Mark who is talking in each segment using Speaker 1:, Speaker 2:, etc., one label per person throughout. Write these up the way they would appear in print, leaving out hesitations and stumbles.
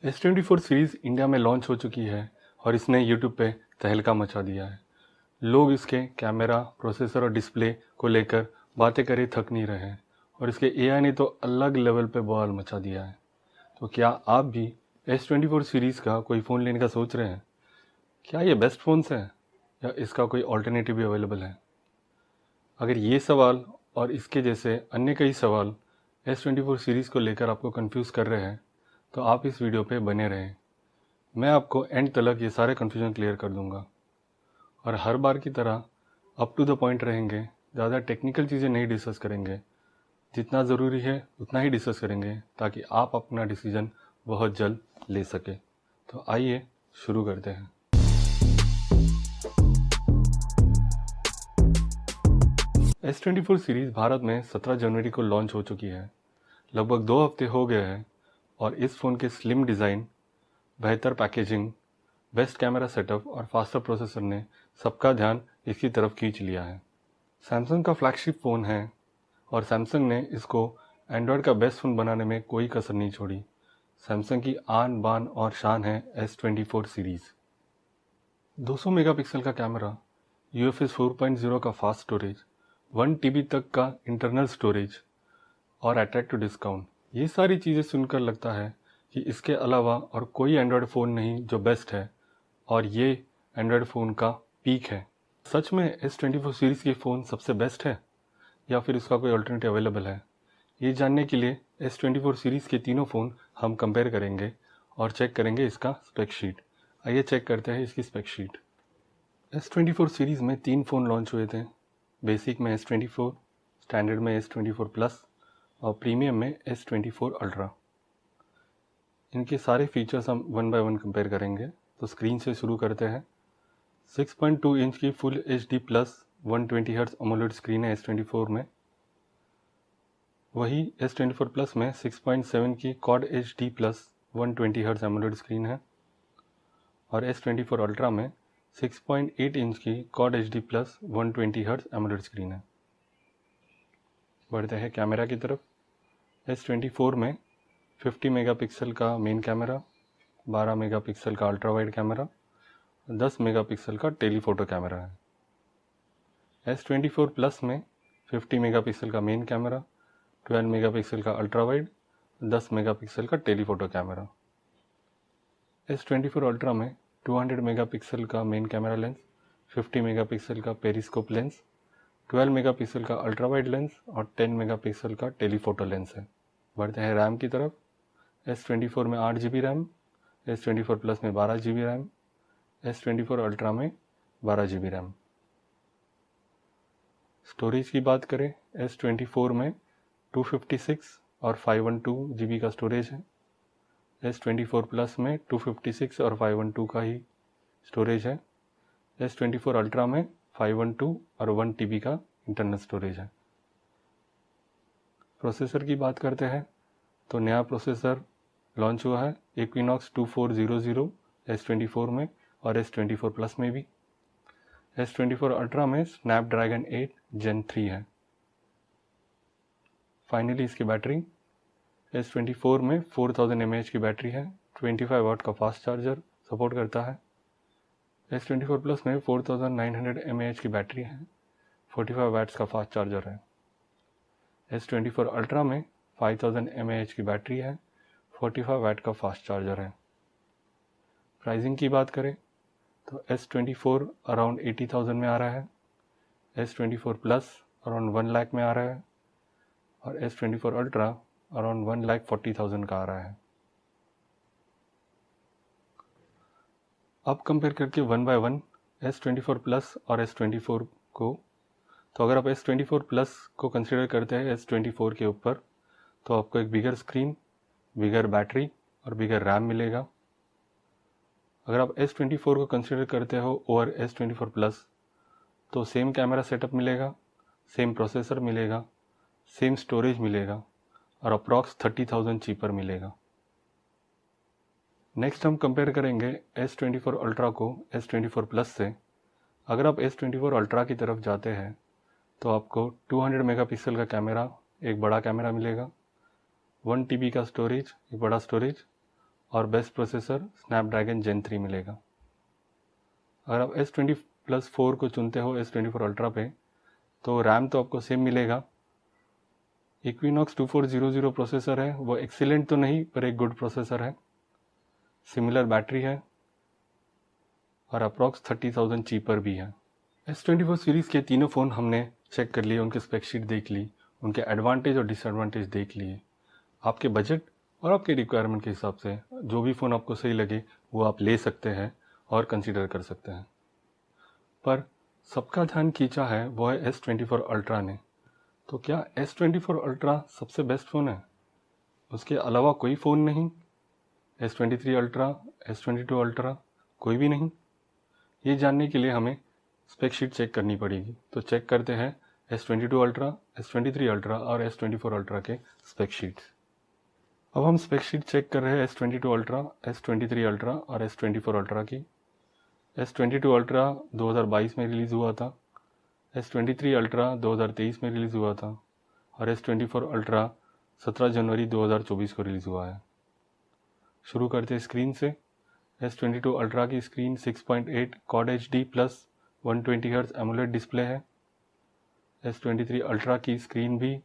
Speaker 1: S24 series India में launch हो चुकी है और इसने यूट्यूब पे तहलका मचा दिया है। लोग इसके कैमरा, प्रोसेसर और डिस्प्ले को लेकर बातें करे थक नहीं रहे हैं और इसके एआई ने तो अलग लेवल पे बवाल मचा दिया है। तो क्या आप भी S24 सीरीज़ का कोई फ़ोन लेने का सोच रहे हैं? क्या ये बेस्ट फ़ोन्स है या इसका कोई ऑल्टरनेटिव भी अवेलेबल है? अगर ये सवाल और इसके जैसे अन्य कई सवाल S24 सीरीज़ को लेकर आपको कंफ्यूज कर रहे हैं तो आप इस वीडियो पे बने रहें। मैं आपको एंड तक ये सारे कन्फ्यूजन क्लियर कर दूंगा और हर बार की तरह अप टू द पॉइंट रहेंगे। ज़्यादा टेक्निकल चीज़ें नहीं डिस्कस करेंगे, जितना ज़रूरी है उतना ही डिस्कस करेंगे ताकि आप अपना डिसीजन बहुत जल्द ले सके। तो आइए शुरू करते हैं। S24 सीरीज़ भारत में 17 जनवरी को लॉन्च हो चुकी है। लगभग 2 हफ्ते हो गए हैं और इस फ़ोन के स्लिम डिज़ाइन, बेहतर पैकेजिंग, बेस्ट कैमरा सेटअप और फास्टर प्रोसेसर ने सबका ध्यान इसकी तरफ खींच लिया है। सैमसंग का फ्लैगशिप फ़ोन है और सैमसंग ने इसको एंड्रॉयड का बेस्ट फ़ोन बनाने में कोई कसर नहीं छोड़ी। सैमसंग की आन बान और शान है S24 सीरीज़। 200 मेगापिक्सल का कैमरा, UFS 4.0 का फास्ट स्टोरेज, 1 TB तक का इंटरनल स्टोरेज और अट्रैक्टिव डिस्काउंट, ये सारी चीज़ें सुनकर लगता है कि इसके अलावा और कोई एंड्रॉयड फ़ोन नहीं जो बेस्ट है और ये एंड्रॉयड फ़ोन का पीक है। सच में S24 सीरीज़ के फ़ोन सबसे बेस्ट है या फिर इसका कोई अल्टरनेटिव अवेलेबल है? ये जानने के लिए S24 सीरीज़ के तीनों फ़ोन हम कंपेयर करेंगे और चेक करेंगे इसका स्पेक शीट। आइए चेक करते हैं इसकी स्पेक शीट। S24 सीरीज़ में 3 फ़ोन लॉन्च हुए थे। बेसिक में S24, स्टैंडर्ड में S24 प्लस और प्रीमियम में S24 अल्ट्रा। इनके सारे फीचर्स हम वन बाय वन कंपेयर करेंगे। तो स्क्रीन से शुरू करते हैं। 6.2 इंच की full HD plus 120 hertz AMOLED screen है S24 में। वही S24 प्लस में 6.7 की Quad HD plus 120 hertz AMOLED screen है और S24 अल्ट्रा में 6.8 इंच की Quad HD plus 120 hertz AMOLED screen है। बढ़ते हैं कैमरा की तरफ। S24 में 50 मेगापिक्सल का मेन कैमरा, 12 मेगापिक्सल का अल्ट्रा वाइड कैमरा, 10 मेगापिक्सल का टेलीफोटो कैमरा है। S24 प्लस में 50 मेगापिक्सल का मेन कैमरा, 12 मेगापिक्सल का अल्ट्रा वाइड, 10 मेगापिक्सल का टेलीफोटो कैमरा। S24 अल्ट्रा में 200 मेगापिक्सल का मेन कैमरा लेंस, 50 मेगापिक्सल का पेरिस्कोप लेंस, 12 मेगापिक्सल का अल्ट्रा वाइड लेंस और 10 मेगापिक्सल का टेलीफोटो लेंस है। बढ़ते हैं रैम की तरफ। S24 में 8 GB रैम, S24 प्लस में 12 GB रैम, S24 अल्ट्रा में 12 GB रैम। स्टोरेज की बात करें, S24 में 256 और 512 GB का स्टोरेज है। S24 प्लस में 256 और 512 का ही स्टोरेज है। S24 अल्ट्रा में 512 और 1 TB का इंटरनल स्टोरेज है। प्रोसेसर की बात करते हैं तो नया प्रोसेसर लॉन्च हुआ है Equinox 2400 S24 में और S24 प्लस में भी। S24 अल्ट्रा में स्नैपड्रैगन 8 Gen 3 है। फाइनली इसकी बैटरी, S24 में 4000 mAh की बैटरी है, 25 वाट का फास्ट चार्जर सपोर्ट करता है। S24 प्लस में 4900 mAh की बैटरी है, 45 वाट्स का फास्ट चार्जर है। S24 अल्ट्रा में 5000 mAh की बैटरी है, 45 वाट का फास्ट चार्जर है। प्राइसिंग की बात करें तो S24 अराउंड 80,000 में आ रहा है, S24 प्लस अराउंड 1 लाख में आ रहा है और S24 अल्ट्रा अराउंड 1,40,000 का आ रहा है। अब कंपेयर करके one by one S24 plus और S24 को, तो अगर आप S24 प्लस को कंसिडर करते हैं S24 के ऊपर तो आपको एक बिगर स्क्रीन, बिगर बैटरी और बिगर रैम मिलेगा। अगर आप S24 को कंसिडर करते हो ओवर S24 प्लस तो सेम कैमरा सेटअप मिलेगा, सेम प्रोसेसर मिलेगा, सेम स्टोरेज मिलेगा और अप्रॉक्स 30,000 चीपर मिलेगा। नेक्स्ट हम कंपेयर करेंगे S24 अल्ट्रा को S24 प्लस से। अगर आप S24 अल्ट्रा की तरफ जाते हैं तो आपको 200 मेगापिक्सल का कैमरा, एक बड़ा कैमरा मिलेगा, 1 TB का स्टोरेज, एक बड़ा स्टोरेज और बेस्ट प्रोसेसर स्नैपड्रैगन जेन 3 मिलेगा। अगर आप S20+ 4 को चुनते हो S24 अल्ट्रा पे तो रैम तो आपको सेम मिलेगा। इक्विनॉक्स 2400 प्रोसेसर है, वो एक्सीलेंट तो नहीं पर एक गुड प्रोसेसर है। सिमिलर बैटरी है और अप्रॉक्स 30,000 चीपर भी है। S24 सीरीज़ के तीनों फ़ोन हमने चेक कर लिए, उनकी स्पेकशीट देख ली, उनके एडवांटेज और डिसएडवांटेज देख लिए। आपके बजट और आपके रिक्वायरमेंट के हिसाब से जो भी फ़ोन आपको सही लगे वो आप ले सकते हैं और कंसिडर कर सकते हैं। पर सबका ध्यान खींचा है वो है S24 अल्ट्रा ने। तो क्या S24 अल्ट्रा सबसे बेस्ट फ़ोन है? उसके अलावा कोई फ़ोन नहीं? S23 अल्ट्रा, S22 अल्ट्रा, कोई भी नहीं? ये जानने के लिए हमें स्पेक शीट चेक करनी पड़ेगी। तो चेक करते हैं S22 अल्ट्रा, S23 अल्ट्रा और S24 अल्ट्रा के स्पेक शीट्स। अब हम स्पेक शीट चेक कर रहे हैं S22 अल्ट्रा, S23 अल्ट्रा और S24 अल्ट्रा की। S22 अल्ट्रा 2022 में रिलीज़ हुआ था, S23 अल्ट्रा 2023 में रिलीज़ हुआ था और S24 अल्ट्रा 17 जनवरी 2024 को रिलीज़ हुआ है। शुरू करते हैं स्क्रीन से। S22 अल्ट्रा की screen 6.8 Quad HD plus 120 hertz AMOLED display है। S23 अल्ट्रा की स्क्रीन भी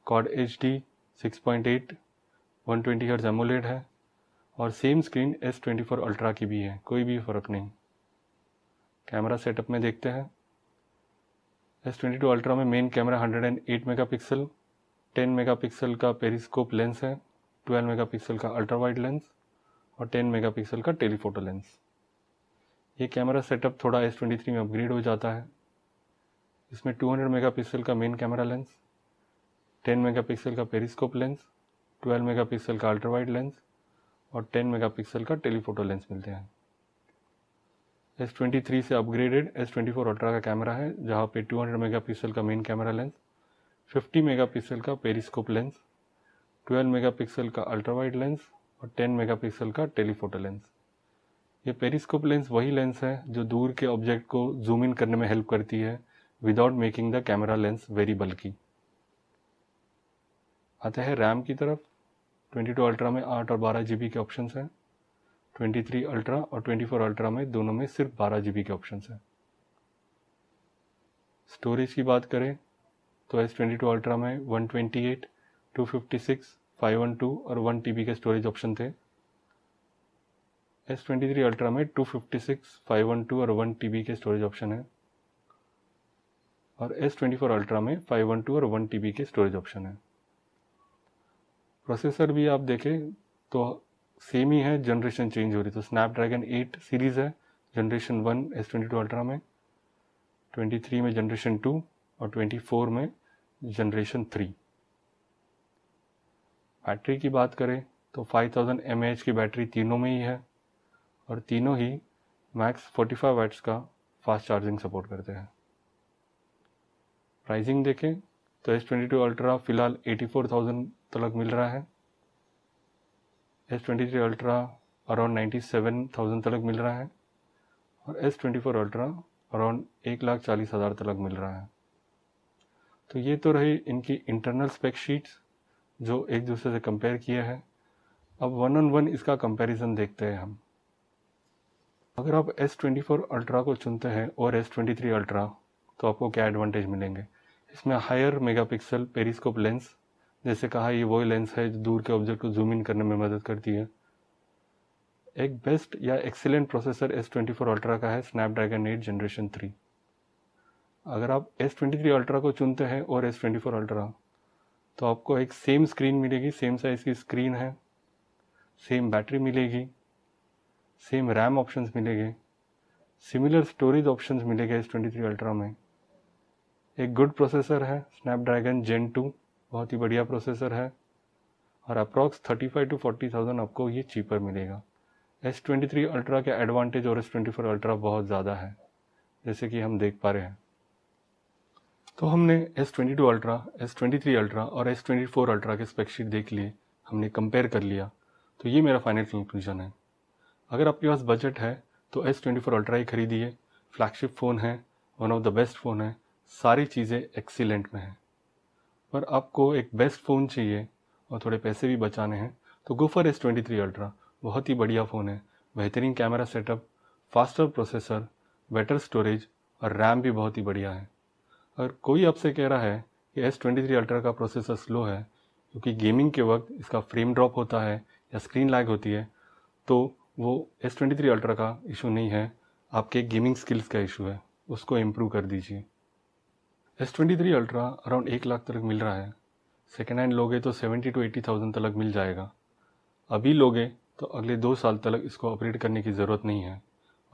Speaker 1: Quad HD 6.8 120 हर्ट्ज़ एमोलेड है और सेम स्क्रीन S24 अल्ट्रा की भी है, कोई भी फ़र्क नहीं। कैमरा सेटअप में देखते हैं। S22 अल्ट्रा में मेन कैमरा 108 मेगापिक्सल, 10 मेगापिक्सल का पेरिस्कोप लेंस है, 12 मेगापिक्सल का अल्ट्रा वाइड लेंस और 10 मेगापिक्सल का टेलीफोटो लेंस। ये कैमरा सेटअप थोड़ा S23 में अपग्रेड हो जाता है। इसमें 200 मेगापिक्सल का मेन कैमरा लेंस, 10 मेगापिक्सल का पेरिस्कोप लेंस, 12 मेगापिक्सल का अल्ट्रा वाइड लेंस और 10 मेगापिक्सल का टेलीफोटो लेंस मिलते हैं। S23 से अपग्रेडेड S24 अल्ट्रा का कैमरा है, जहाँ पे 200 मेगापिक्सल का मेन कैमरा लेंस, 50 मेगापिक्सल का पेरिस्कोप लेंस, 12 मेगापिक्सल का अल्ट्रा वाइड लेंस और 10 मेगापिक्सल का टेलीफोटो लेंस। ये पेरिस्कोप लेंस वही लेंस है जो दूर के ऑब्जेक्ट को जूम इन करने में हेल्प करती है without making the camera lens very बल्की। आते हैं रैम की तरफ। 22 अल्ट्रा में 8 और 12 GB के ऑप्शंस हैं। 23 अल्ट्रा और 24 अल्ट्रा में दोनों में सिर्फ 12 GB के ऑप्शंस हैं। स्टोरेज की बात करें तो S22 अल्ट्रा में 128, 256, 512 और 1 TB के स्टोरेज ऑप्शन थे। S23 अल्ट्रा में 256, 512 और 1 TB के स्टोरेज ऑप्शन है और S24 अल्ट्रा में 512 और 1 TB के स्टोरेज ऑप्शन है। प्रोसेसर भी आप देखें तो सेम ही है, जनरेशन चेंज हो रही। तो स्नैपड्रैगन 8 सीरीज़ है, जनरेशन 1 S22 अल्ट्रा में, 23 में जनरेशन 2 और 24 में जनरेशन 3। बैटरी की बात करें तो 5000 mAh की बैटरी तीनों में ही है और तीनों ही मैक्स 45 वाट्स का फास्ट चार्जिंग सपोर्ट करते हैं। प्राइसिंग देखें तो S22 अल्ट्रा फ़िलहाल 84,000 तक मिल रहा है, S23 अल्ट्रा अराउंड 97,000 तक मिल रहा है और S24 अल्ट्रा अराउंड 1,40,000 तक मिल रहा है। तो ये तो रही इनकी इंटरनल स्पेक शीट्स जो एक दूसरे से कंपेयर किए हैं। अब वन ऑन वन इसका कंपैरिजन देखते हैं हम। अगर आप S24 अल्ट्रा को चुनते हैं और S23 अल्ट्रा तो आपको क्या एडवांटेज मिलेंगे? इसमें हायर मेगापिक्सल पेरिस्कोप लेंस, जैसे कहा ये वही लेंस है जो दूर के ऑब्जेक्ट को जूम इन करने में मदद करती है। एक बेस्ट या एक्सीलेंट प्रोसेसर S24 अल्ट्रा का है, स्नैपड्रैगन 8 जनरेशन 3। अगर आप S23 अल्ट्रा को चुनते हैं और S24 अल्ट्रा तो आपको एक सेम स्क्रीन मिलेगी, सेम साइज़ की स्क्रीन है, सेम बैटरी मिलेगी, सेम रैम ऑप्शंस मिलेंगे, सिमिलर स्टोरेज ऑप्शंस मिलेंगे S23 अल्ट्रा में। एक गुड प्रोसेसर है, स्नैपड्रैगन जेन 2 बहुत ही बढ़िया प्रोसेसर है और अप्रॉक्स 35 to 40,000 आपको ये चीपर मिलेगा। S23 अल्ट्रा के एडवांटेज और S24 अल्ट्रा बहुत ज़्यादा है, जैसे कि हम देख पा रहे हैं। तो हमने S22 अल्ट्रा, S23 अल्ट्रा और S24 अल्ट्रा के स्पेक शीट देख लिए, हमने कंपेयर कर लिया। तो ये मेरा फाइनल कंक्लूजन है। अगर आपके पास बजट है तो S24 अल्ट्रा ही खरीदिए। फ्लैगशिप फ़ोन है, one of the best phone है, सारी चीज़ें एक्सीलेंट में हैं। पर आपको एक बेस्ट फ़ोन चाहिए और थोड़े पैसे भी बचाने हैं तो गो फॉर S23 अल्ट्रा। बहुत ही बढ़िया फ़ोन है। बेहतरीन camera setup, faster processor, better storage और रैम भी बहुत ही बढ़िया है। अगर कोई आपसे कह रहा है कि S23 अल्ट्रा का प्रोसेसर स्लो है क्योंकि गेमिंग के वक्त इसका फ्रेम ड्रॉप होता है या स्क्रीन लैग होती है, तो वो S23 अल्ट्रा का इशू नहीं है, आपके गेमिंग स्किल्स का इशू है। उसको इम्प्रूव कर दीजिए। S23 अल्ट्रा अराउंड 1 लाख तक मिल रहा है। सेकेंड हैंड लोगे तो 70 to 80,000 तक मिल जाएगा। अभी लोगे तो अगले 2 साल तक इसको अपग्रेड करने की ज़रूरत नहीं है।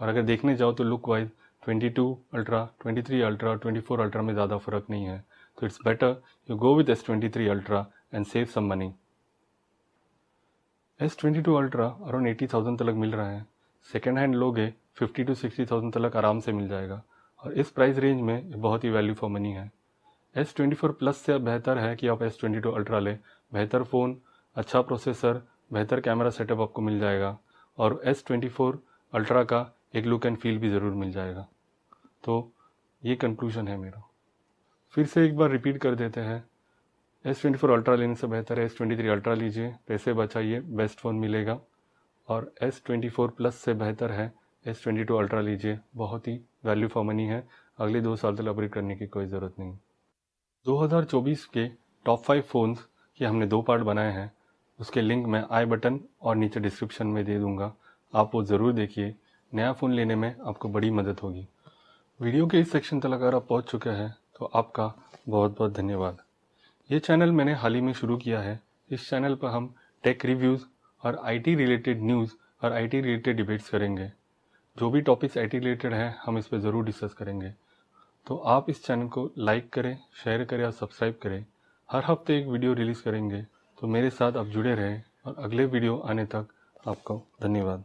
Speaker 1: और अगर देखने जाओ तो लुक वाइज 22 अल्ट्रा, 23 अल्ट्रा और 24 अल्ट्रा में ज़्यादा फ़र्क नहीं है। तो it's better you go with S23 ultra and save some money. S22 ultra around 80,000 तक मिल रहा है। सेकेंड हैंड लोगे 50 to 60,000 तक आराम से मिल जाएगा। और इस प्राइस रेंज में बहुत ही वैल्यू फॉर मनी है। S24 प्लस से बेहतर है कि आप S22 अल्ट्रा लें। बेहतर फ़ोन, अच्छा प्रोसेसर, बेहतर कैमरा सेटअप आपको मिल जाएगा और S24 अल्ट्रा का एक लुक एंड फील भी ज़रूर मिल जाएगा। तो ये कंक्लूजन है मेरा। फिर से एक बार रिपीट कर देते हैं, S24 अल्ट्रा लेने से बेहतर है S23 अल्ट्रा लीजिए, पैसे बचाइए, बेस्ट फ़ोन मिलेगा। और S24 प्लस से बेहतर है S22 अल्ट्रा लीजिए, बहुत ही वैल्यू फॉर मनी है। अगले 2 साल तक अपग्रेड करने की कोई ज़रूरत नहीं। 2024 के टॉप 5 फ़ोन्स के हमने 2 पार्ट बनाए हैं। उसके लिंक मैं आई बटन और नीचे डिस्क्रिप्शन में दे दूंगा, आप वो ज़रूर देखिए। नया फ़ोन लेने में आपको बड़ी मदद होगी। वीडियो के इस सेक्शन तक अगर आप पहुंच चुके हैं तो आपका बहुत बहुत धन्यवाद। ये चैनल मैंने हाल ही में शुरू किया है। इस चैनल पर हम टेक रिव्यूज़ और IT रिलेटेड न्यूज़ और IT रिलेटेड डिबेट्स करेंगे। जो भी टॉपिक्स IT रिलेटेड हैं हम इस पर ज़रूर डिस्कस करेंगे। तो आप इस चैनल को लाइक करें, शेयर करें और सब्सक्राइब करें। हर हफ्ते एक वीडियो रिलीज़ करेंगे, तो मेरे साथ आप जुड़े रहें और अगले वीडियो आने तक आपको धन्यवाद।